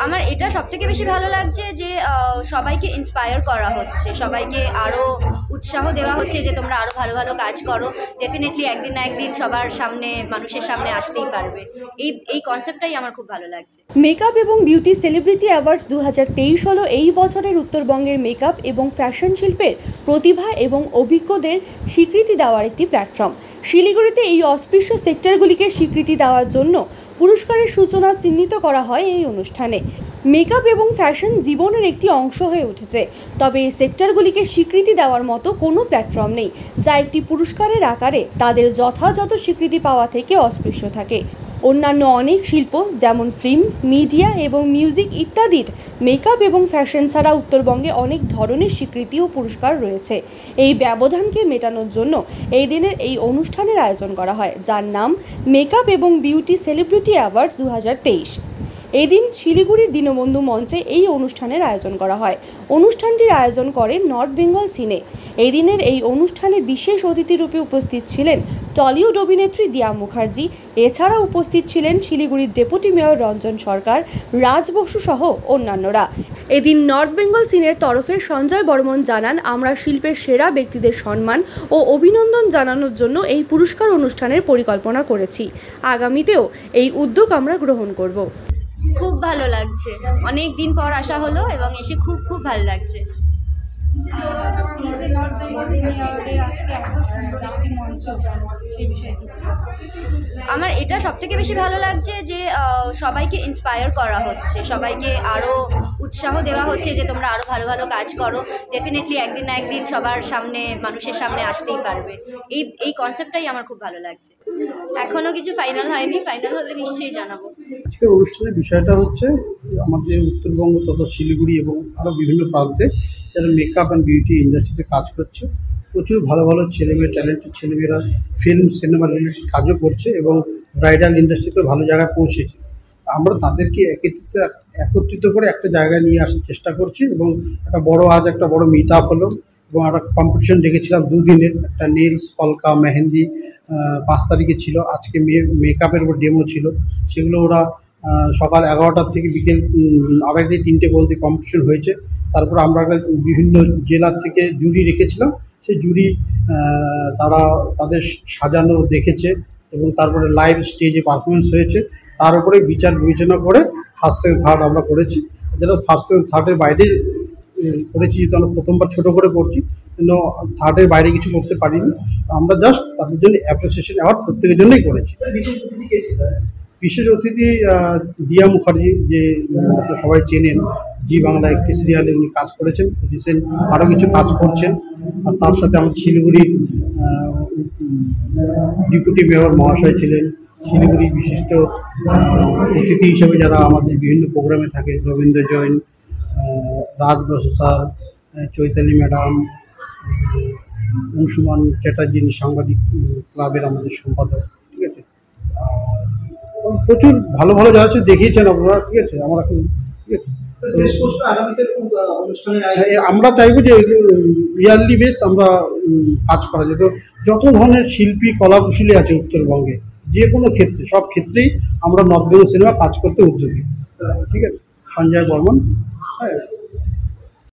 আমার এটা সবথেকে বেশি ভালো লাগছে যে সবাইকে ইন্সপায়ার করা হচ্ছে, সবাইকে আরও উৎসাহ দেওয়া হচ্ছে যে তোমরা আরও ভালো ভালো কাজ করো, ডেফিনেটলি একদিন না একদিন সবার সামনে, মানুষের সামনে আসতেই পারবে। এই কনসেপ্টটাই আমার খুব ভালো লাগছে। মেকআপ এবং বিউটি সেলিব্রিটি অ্যাওয়ার্ডস 2023 হলো এই বছরের উত্তরবঙ্গের মেকআপ এবং ফ্যাশন শিল্পের প্রতিভা এবং অভিজ্ঞদের স্বীকৃতি দেওয়ার একটি প্ল্যাটফর্ম। শিলিগুড়িতে এই অস্পৃশ্য সেক্টরগুলিকে স্বীকৃতি দেওয়ার জন্য পুরস্কারের সূচনা চিহ্নিত করা হয় এই অনুষ্ঠানে। মেকআপ এবং ফ্যাশন জীবনের একটি অংশ হয়ে উঠেছে, তবে এই সেক্টরগুলিকে স্বীকৃতি দেওয়ার মতো কোনো প্ল্যাটফর্ম নেই যা একটি পুরস্কারের আকারে তাদের যথাযথ স্বীকৃতি পাওয়া থেকে অস্পৃশ্য থাকে। অন্যান্য অনেক শিল্প যেমন ফিল্ম, মিডিয়া এবং মিউজিক ইত্যাদির মেকআপ এবং ফ্যাশন ছাড়া উত্তরবঙ্গে অনেক ধরনের স্বীকৃতি ও পুরস্কার রয়েছে। এই ব্যবধানকে মেটানোর জন্য এই দিনের এই অনুষ্ঠানের আয়োজন করা হয়, যার নাম মেকআপ এবং বিউটি সেলিব্রিটি অ্যাওয়ার্ডস 2023। এই দিন শিলিগুড়ির দীনবন্ধু মঞ্চে এই অনুষ্ঠানের আয়োজন করা হয়। অনুষ্ঠানটির আয়োজন করেন নর্থ বেঙ্গল সিনে। এই দিনের এই অনুষ্ঠানে বিশেষ অতিথি রূপে উপস্থিত ছিলেন টলিউড অভিনেত্রী দিয়া মুখার্জি। এছাড়া উপস্থিত ছিলেন শিলিগুড়ির ডেপুটি মেয়র রঞ্জন সরকার, রাজ বসু সহ অন্যান্যরা। এদিন নর্থ বেঙ্গল সিনের তরফে সঞ্জয় বর্মন জানান, আমরা শিল্পের সেরা ব্যক্তিদের সম্মান ও অভিনন্দন জানানোর জন্য এই পুরস্কার অনুষ্ঠানের পরিকল্পনা করেছি। আগামীতেও এই উদ্যোগ আমরা গ্রহণ করব। খুব ভালো লাগছে, অনেক দিন পর আসা হলো এবং এসে খুব খুব ভালো লাগছে। আমার এটা সবথেকে বেশি ভালো লাগছে যে সবাইকে ইন্সপায়ার করা হচ্ছে, সবাইকে আরও উৎসাহ দেওয়া হচ্ছে যে তোমরা আরও ভালো ভালো কাজ করো, ডেফিনেটলি একদিন না একদিন সবার সামনে, মানুষের সামনে আসতেই পারবে। এই কনসেপ্টটাই আমার খুব ভালো লাগছে। এখনও কিছু ফাইনাল হয়নি, ফাইনাল হলে নিশ্চয়ই জানাবো। আজকের অনুষ্ঠানের বিষয়টা হচ্ছে আমাদের উত্তরবঙ্গ তথা শিলিগুড়ি এবং আরও বিভিন্ন প্রান্তে যারা মেকআপ অ্যান্ড বিউটি ইন্ডাস্ট্রিতে কাজ করছে, প্রচুর ভালো ভালো ছেলেমেয়ে, ট্যালেন্টেড ছেলেমেয়েরা ফিল্ম, সিনেমা রিলেটেড কাজও করছে এবং ব্রাইডাল ইন্ডাস্ট্রিতেও ভালো জায়গায় পৌঁছেছে। আমরা তাদেরকে একত্রিত করে একটা জায়গায় নিয়ে আসার চেষ্টা করছি এবং আজ একটা বড় মিট আপ হলো এবং একটা কম্পিটিশন রেখেছিলাম 2 দিনের। একটা নেলস, কলকা, মেহেন্দি 5 তারিখে ছিল। আজকে মেকআপের উপর ডেমো ছিল। সেগুলো ওরা সকাল 11টা থেকে বিকেল 2:30-3টে পর্যন্ত কম্পিটিশন হয়েছে। তারপর আমরা বিভিন্ন জেলার থেকে জুরি রেখেছিলাম। সেই জুরি তারা তাদের সাজানো দেখেছে এবং তারপরে লাইভ স্টেজে পারফরমেন্স হয়েছে। তার উপরে বিচার বিবেচনা করে ফার্স্ট, সেকেন্ড, থার্ড আমরা করেছি। যারা ফার্স্ট, সেকেন্ড, থার্ডের বাইরে করেছি, যেহেতু আমরা প্রথমবার ছোটো করে করছি, জন্য থার্ডের বাইরে কিছু করতে পারিনি। আমরা জাস্ট তাদের জন্য অ্যাপ্রিসিয়েশন অ্যাওয়ার্ড প্রত্যেকের জন্যই করেছি। বিশেষ অতিথি দিয়া মুখার্জি, যে সবাই চেনেন, জি বাংলা একটি সিরিয়ালে উনি কাজ করেছেন, রিসেন্ট আরও কিছু কাজ করছেন। আর তার সাথে আমাদের শিলিগুড়ির ডেপুটি মেয়র মহাশয় ছিলেন। শিলিগুড়ির বিশিষ্ট অতিথি হিসেবে যারা আমাদের বিভিন্ন প্রোগ্রামে থাকে, রবীন্দ্র জৈন, রাজ বসু স্যার, চৈতালি ম্যাডাম, অংশুমান চ্যাটার্জি সাংবাদিক ক্লাবের আমাদের সম্পাদক, ঠিক আছে। প্রচুর ভালো ভালো যারা আছে দেখিয়েছেন আপনারা, ঠিক আছে। আমরা এখন ঠিক আছে, আমরা চাইবো যে ইয়ারলি বেস আমরা কাজ করা যেত। যত ধরনের শিল্পী, কলাকুশলী আছে উত্তরবঙ্গে, যে কোনো ক্ষেত্রে, সব ক্ষেত্রেই আমরা নর্থ বেঙ্গল সিনেমা কাজ করতে উদ্যোগী, ঠিক আছে। সঞ্জয় বর্মন, হ্যাঁ।